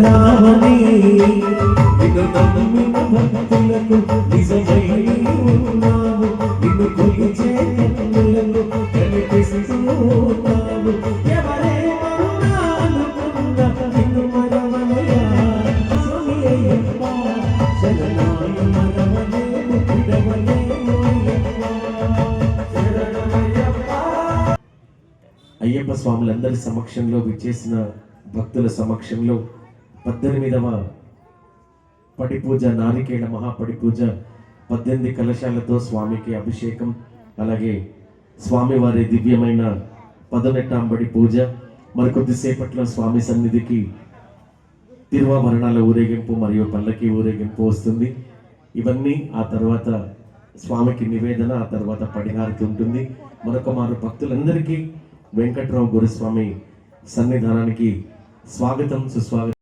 రావని నిన్ను నమ్మిన భక్తులకు నిజమైన నిన్ను కొలిచే కన్నులకు కనిపిస్తున్నావు. ఎవరేమన్నా అనుకున్నా నిన్ను మరవనయా స్వామి అయ్యప్ప శరణాయ మరవలేము విడవలేము అయ్యప్ప స్వాములందరి సమక్షంలో విచ్చేసిన భక్తుల సమక్షంలో 18వ పడి పూజ నారికేళ మహాపడి పూజ 18 కలశాలతో స్వామికి అభిషేకం, అలాగే స్వామివారి దివ్యమైన 18వ పూజ. మరికొద్దిసేపట్లో స్వామి సన్నిధికి తిరువాభరణాల ఊరేగింపు మరియు పల్లకి ఊరేగింపు వస్తుంది. ఇవన్నీ ఆ తర్వాత స్వామికి నివేదన, ఆ తర్వాత పడిహారతి ఉంటుంది. మరొక మారు భక్తులందరికీ వెంకట్రావు గురుస్వామి సన్నిధానానికి స్వాగతం సుస్వాగతం.